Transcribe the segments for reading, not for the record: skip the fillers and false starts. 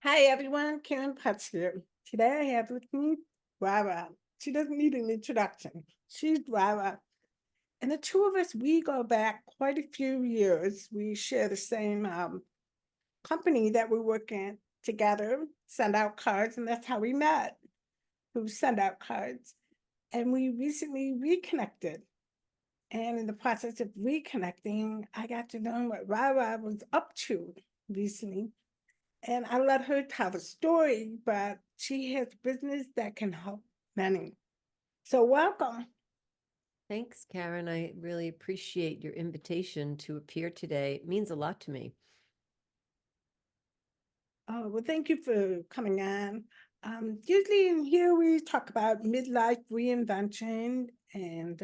Hi everyone, Karen Putz here. Today I have with me RaRa. She doesn't need an introduction. She's RaRa. And the two of us, we go back quite a few years. We share the same company that we work in together, send out cards, and that's how we met, who send out cards. And we recently reconnected. And in the process of reconnecting, I got to know what RaRa was up to recently. And I let her tell the story, but she has business that can help many. So welcome. Thanks, Karen. I really appreciate your invitation to appear today. It means a lot to me. Oh, well, thank you for coming on. Usually in here we talk about midlife reinvention and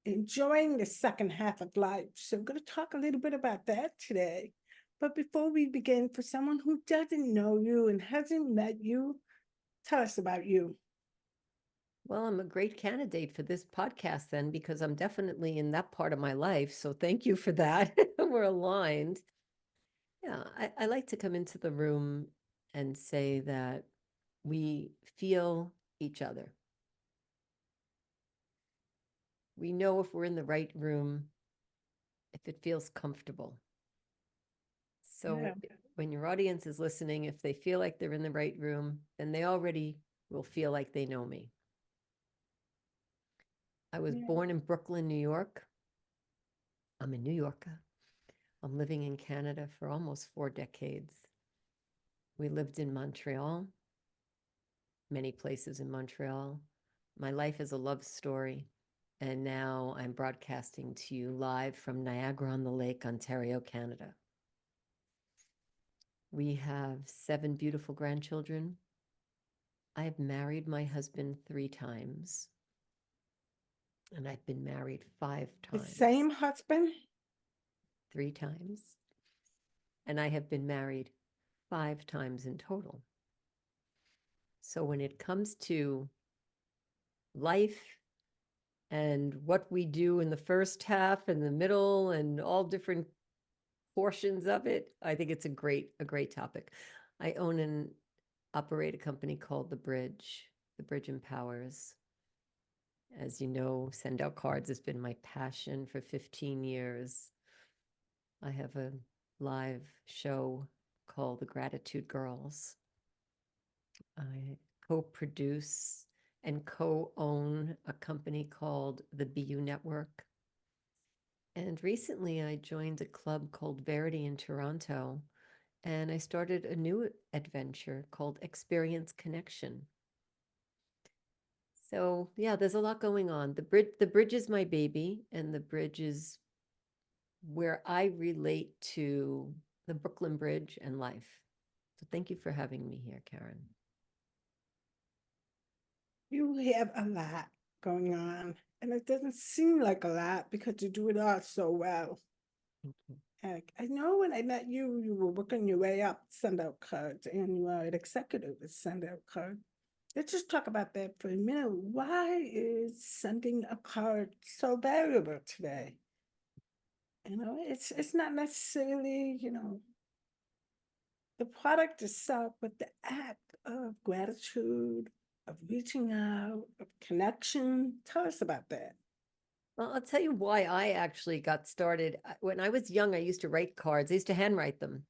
enjoying the second half of life. So we're going to talk a little bit about that today. But before we begin, for someone who doesn't know you and hasn't met you, tell us about you. Well, I'm a great candidate for this podcast then, because I'm definitely in that part of my life. So thank you for that. We're aligned. Yeah, I like to come into the room and say that we feel each other. We know if we're in the right room, if it feels comfortable. Yeah. So when your audience is listening, if they feel like they're in the right room, then they already will feel like they know me. I was Yeah. born in Brooklyn, New York. I'm a New Yorker. I'm living in Canada for almost 4 decades. We lived in Montreal, many places in Montreal. My life is a love story. And now I'm broadcasting to you live from Niagara-on-the-Lake, Ontario, Canada. We have 7 beautiful grandchildren. I have married my husband 3 times, and I've been married five The times. same husband? 3 times. And I have been married 5 times in total. So when it comes to life and what we do in the first half and the middle and all different portions of it, I think it's a great topic. I own and operate a company called The Bridge. The Bridge empowers. As you know, send out cards has been my passion for 15 years. I have a live show called The Gratitude Girls. I co-produce and co-own a company called the BU Network. And recently I joined a club called Verity in Toronto, and I started a new adventure called Experience Connection. So yeah, there's a lot going on. The bridge is my baby, and the bridge is where I relate to the Brooklyn Bridge and life. So thank you for having me here, Karen. You have a lot going on, and it doesn't seem like a lot because you do it all so well. Thank you. I know when I met you, you were working your way up, send out cards, and you are an executive at send out cards. Let's just talk about that for a minute. Why is sending a card so valuable today? It's not necessarily, the product itself, but the act of gratitude, of reaching out, of connection. Tell us about that. Well, I'll tell you why I actually got started. When I was young, I used to write cards. I used to handwrite them.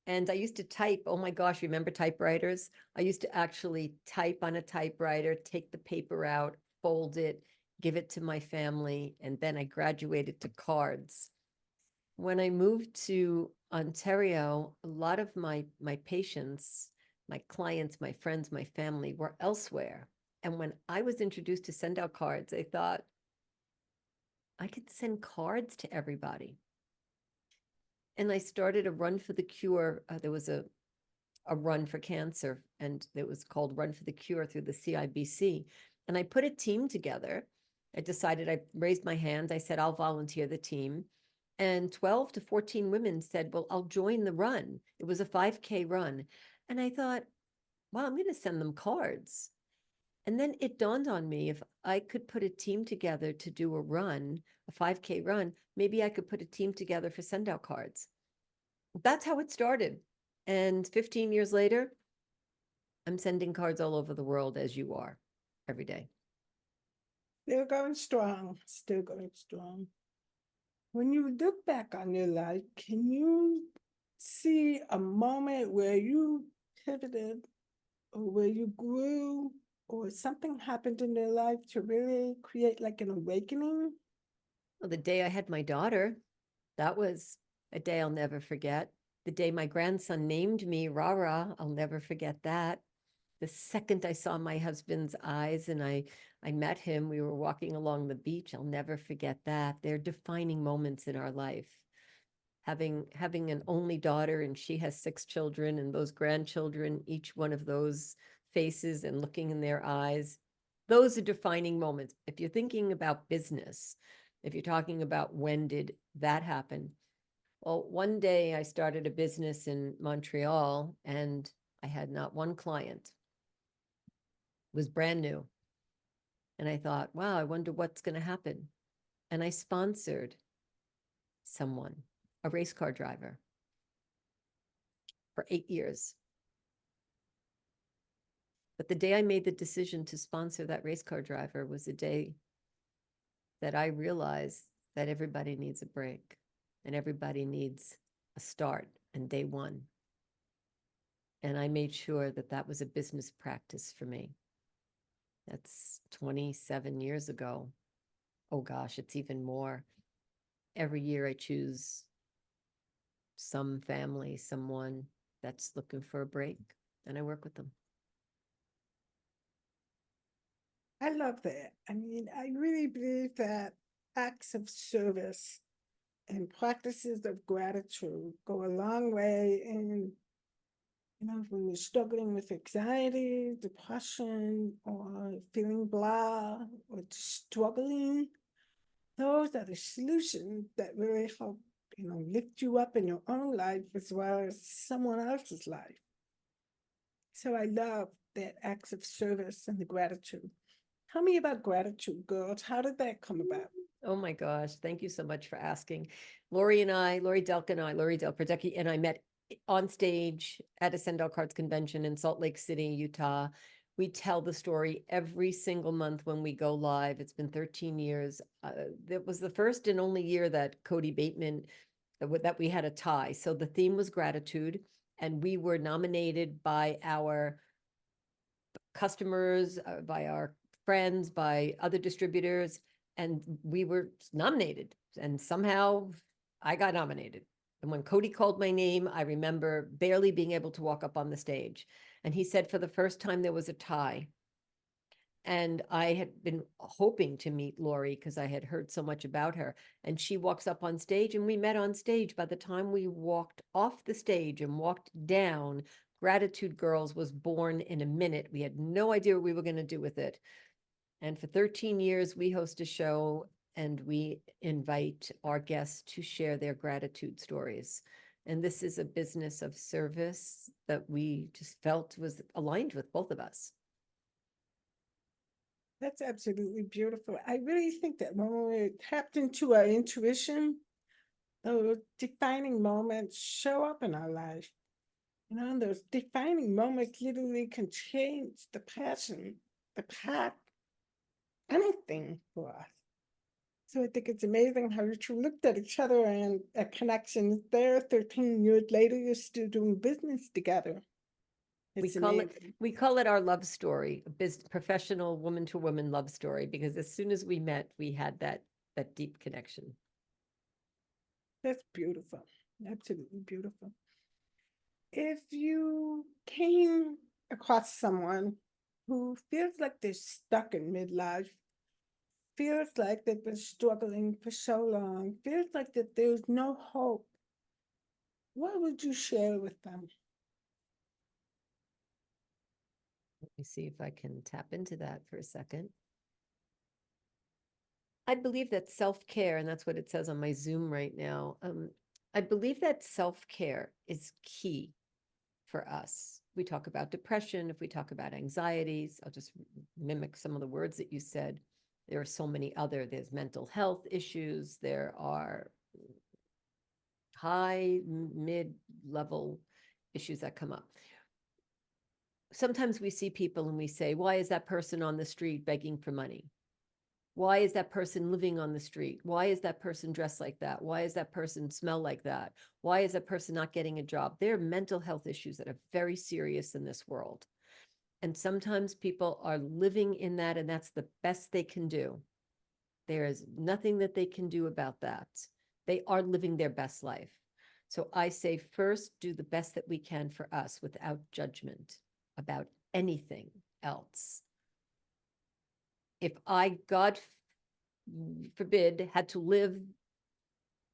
And I used to type. Oh my gosh, remember typewriters? I used to actually type on a typewriter, take the paper out, fold it, give it to my family, and then I graduated to cards. When I moved to Ontario, a lot of my patients, my clients, my friends, my family were elsewhere. And when I was introduced to send out cards, I thought I could send cards to everybody. And I started a run for the cure. There was a run for cancer, and it was called Run for the Cure through the CIBC. And I put a team together. I decided, I raised my hand. I said, I'll volunteer the team. And 12 to 14 women said, well, I'll join the run. It was a 5K run. And I thought, well, I'm going to send them cards. And then it dawned on me, if I could put a team together to do a run, a 5K run, maybe I could put a team together for send out cards. That's how it started. And 15 years later, I'm sending cards all over the world as you are every day. Still going strong, still going strong. When you look back on your life, can you see a moment where you pivoted or where you grew or something happened in your life to really create like an awakening? Well, the day I had my daughter, that was a day I'll never forget. The day my grandson named me RaRa, I'll never forget that. The second I saw my husband's eyes and I met him, we were walking along the beach. I'll never forget that. They're defining moments in our life. Having an only daughter, and she has 6 children, and those grandchildren, each one of those faces and looking in their eyes, those are defining moments. If you're thinking about business, if you're talking about when did that happen? Well, one day I started a business in Montreal and I had not one client. It was brand new. And I thought, wow, I wonder what's going to happen. And I sponsored someone, a race car driver, for 8 years. But the day I made the decision to sponsor that race car driver was the day that I realized that everybody needs a break and everybody needs a start and day one. And I made sure that that was a business practice for me. That's 27 years ago. Oh gosh, it's even more. Every year I choose some family, someone that's looking for a break, and I work with them. I love that. I mean, I really believe that acts of service and practices of gratitude go a long way in, when you're struggling with anxiety, depression, or feeling blah, or just struggling. Those are the solutions that really help, lift you up in your own life as well as someone else's life. So I love that acts of service and the gratitude. Tell me about gratitude, girls. How did that come about? Oh my gosh, thank you so much for asking. Lori Del Perdecki and I met on stage at a Sendell Cards convention in Salt Lake City, Utah. We tell the story every single month when we go live. It's been 13 years. That was the first and only year that Cody Bateman, that we had a tie. So the theme was gratitude, and we were nominated by our customers, by our friends, by other distributors, and we were nominated. And somehow I got nominated. And when Cody called my name, I remember barely being able to walk up on the stage. And he said for the first time there was a tie. And I had been hoping to meet Lori because I had heard so much about her. And she walks up on stage and we met on stage. By the time we walked off the stage and walked down, Gratitude Girls was born in a minute. We had no idea what we were going to do with it. And for 13 years, we host a show and we invite our guests to share their gratitude stories. And this is a business of service that we just felt was aligned with both of us. That's absolutely beautiful. I really think that when we're tapped into our intuition, those defining moments show up in our life. Those defining moments literally can change the passion, the path, anything for us. So I think it's amazing how you two looked at each other and a connection is there. 13 years later, you're still doing business together. It's amazing. We call it our love story, a professional woman to woman love story, because as soon as we met, we had that deep connection. That's beautiful. Absolutely beautiful. If you came across someone who feels like they're stuck in midlife, feels like they've been struggling for so long, feels like that there's no hope, what would you share with them? Let me see if I can tap into that for a second. I believe that self-care, and that's what it says on my Zoom right now. I believe that self-care is key for us. We talk about depression, if we talk about anxieties, I'll just mimic some of the words that you said. There are so many other, there's mental health issues, there are high, mid-level issues that come up. Sometimes we see people and we say, why is that person on the street begging for money? Why is that person living on the street? Why is that person dressed like that? Why is that person smell like that? Why is that person not getting a job? There are mental health issues that are very serious in this world. And sometimes people are living in that, and that's the best they can do. There is nothing that they can do about that. They are living their best life. So I say, first, do the best that we can for us without judgment about anything else. If I, God forbid, had to live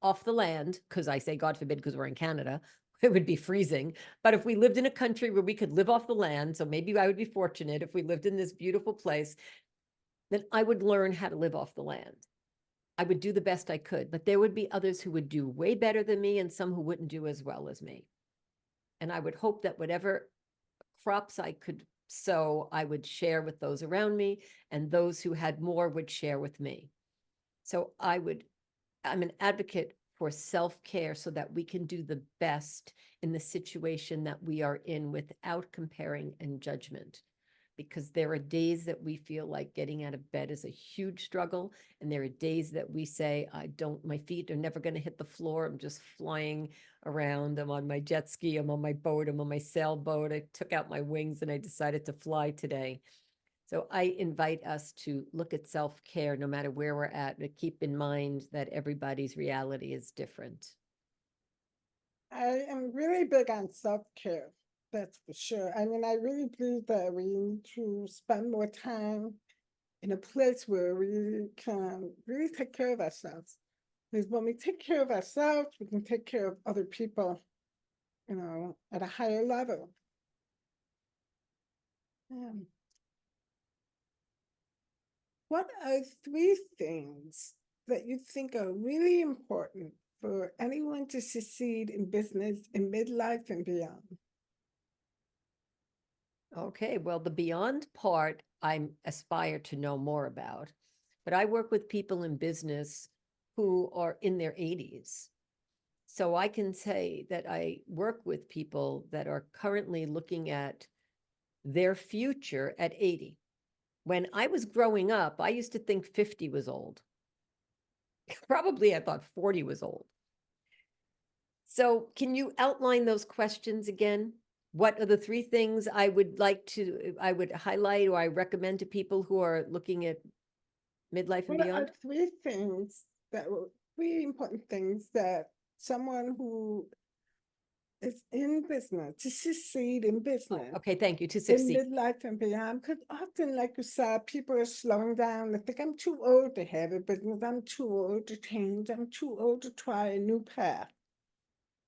off the land, because I say God forbid because we're in Canada, it would be freezing. But if we lived in a country where we could live off the land, so maybe I would be fortunate if we lived in this beautiful place, then I would learn how to live off the land. I would do the best I could, but there would be others who would do way better than me and some who wouldn't do as well as me. And I would hope that whatever crops I could sow, I would share with those around me, and those who had more would share with me. So I'm an advocate for self-care so that we can do the best in the situation that we are in without comparing and judgment. Because there are days that we feel like getting out of bed is a huge struggle. And there are days that we say, my feet are never going to hit the floor. I'm just flying around. I'm on my jet ski. I'm on my boat. I'm on my sailboat. I took out my wings and I decided to fly today. So I invite us to look at self-care no matter where we're at, but keep in mind that everybody's reality is different. I am really big on self-care, that's for sure. I mean, I really believe that we need to spend more time in a place where we can really take care of ourselves. Because when we take care of ourselves, we can take care of other people, at a higher level. What are 3 things that you think are really important for anyone to succeed in business in midlife and beyond? Okay, well, the beyond part, I aspire to know more about, but I work with people in business who are in their 80s. So I can say that I work with people that are currently looking at their future at 80. When I was growing up, I used to think 50 was old. Probably I thought 40 was old. So can you outline those questions again? What are the 3 things I would highlight or I recommend to people who are looking at midlife and What are beyond? 3 things that were 3 important things that someone who is in business, to succeed in business, Okay, thank you. To in succeed. midlife and beyond? Because often, like you said, people are slowing down. They think, I'm too old to have a business. I'm too old to change. I'm too old to try a new path.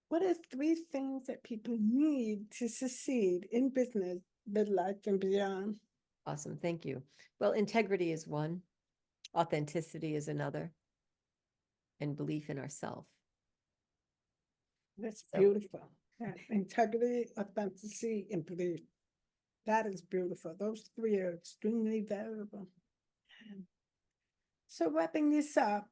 What are 3 things that people need to succeed in business, midlife and beyond? Awesome, thank you. Well, integrity is one, authenticity is another, and belief in ourselves. That's So beautiful. Yeah, integrity, authenticity, and belief. That is beautiful. Those 3 are extremely valuable. So wrapping this up,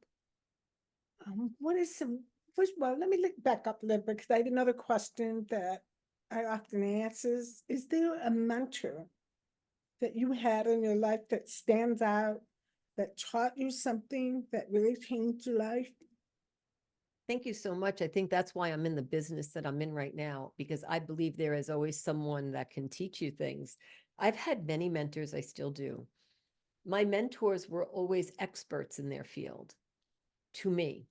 what is some, first of all, let me look back up a little bit because I had another question that I often ask is there a mentor that you had in your life that stands out, that taught you something that really changed your life? thank you so much. I think that's why I'm in the business that I'm in right now, because I believe there is always someone that can teach you things. I've had many mentors, I still do. My mentors were always experts in their field to me.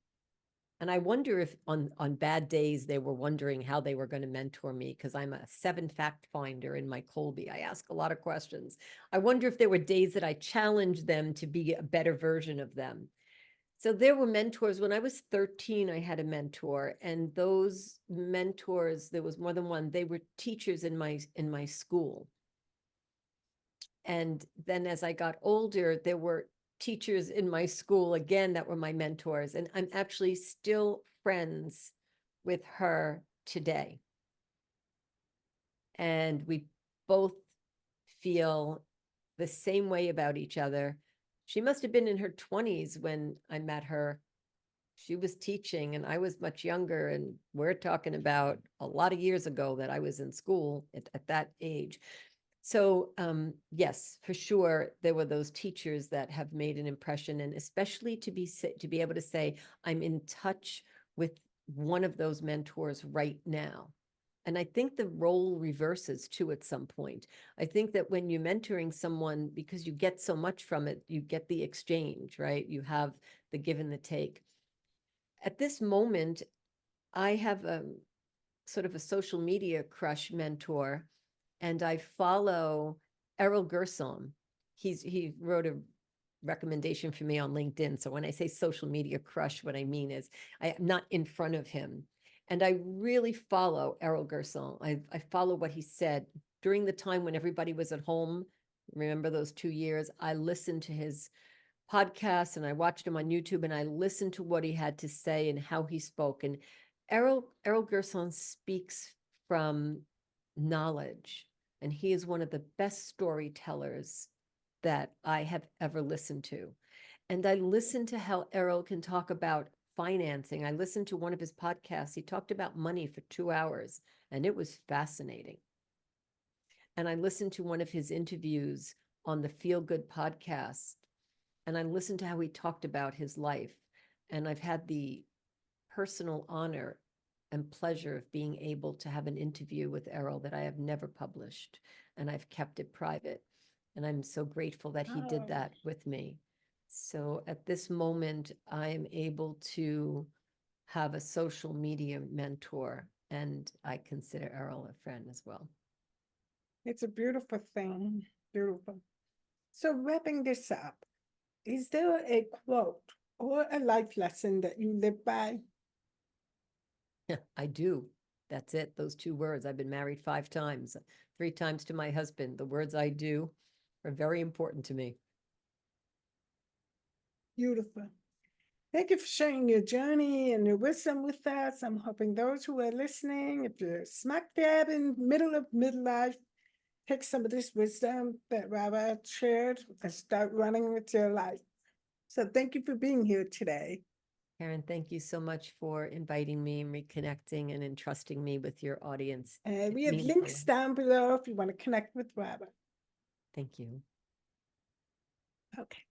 And I wonder if on bad days, they were wondering how they were going to mentor me, because I'm a 7 fact finder in my Colby. I ask a lot of questions. I wonder if there were days that I challenged them to be a better version of them. So there were mentors. When I was 13, I had a mentor, and those mentors, there was more than one, they were teachers in my school. And then as I got older, there were teachers in my school again that were my mentors, and I'm actually still friends with her today. And we both feel the same way about each other. She must have been in her 20s when I met her. She was teaching and I was much younger, and we're talking about a lot of years ago that I was in school at that age. So yes, for sure, there were those teachers that have made an impression, and especially to be able to say, I'm in touch with one of those mentors right now. And I think the role reverses too at some point. I think that when you're mentoring someone, because you get so much from it, you get the exchange, right? You have the give and the take. At this moment, I have a sort of a social media crush mentor, and I follow Errol Gersom. He wrote a recommendation for me on LinkedIn. So when I say social media crush, what I mean is I'm not in front of him. And I really follow Errol Gersom. I follow what he said during the time when everybody was at home. Remember those 2 years? I listened to his podcasts and I watched him on YouTube, and I listened to what he had to say and how he spoke. And Errol Gerson speaks from knowledge, and he is one of the best storytellers that I have ever listened to. And I listened to how Errol can talk about financing. I listened to one of his podcasts. He talked about money for 2 hours, and it was fascinating. And I listened to one of his interviews on the Feel Good podcast, and I listened to how he talked about his life. And I've had the personal honor and pleasure of being able to have an interview with Errol that I have never published, and I've kept it private. And I'm so grateful that he did Oh, that with me. So at this moment, I'm able to have a social media mentor, and I consider Errol a friend as well. it's a beautiful thing. Beautiful. So wrapping this up, is there a quote or a life lesson that you live by? I do. That's it. Those 2 words. I've been married 5 times, 3 times to my husband. The words I do are very important to me. Beautiful. Thank you for sharing your journey and your wisdom with us. I'm hoping those who are listening, if you're smack dab in the middle of midlife, take some of this wisdom that RaRa shared and start running with your life. So thank you for being here today. Karen, thank you so much for inviting me and reconnecting and entrusting me with your audience. And we It have means a links lot. down below if you want to connect with RaRa. Thank you. Okay.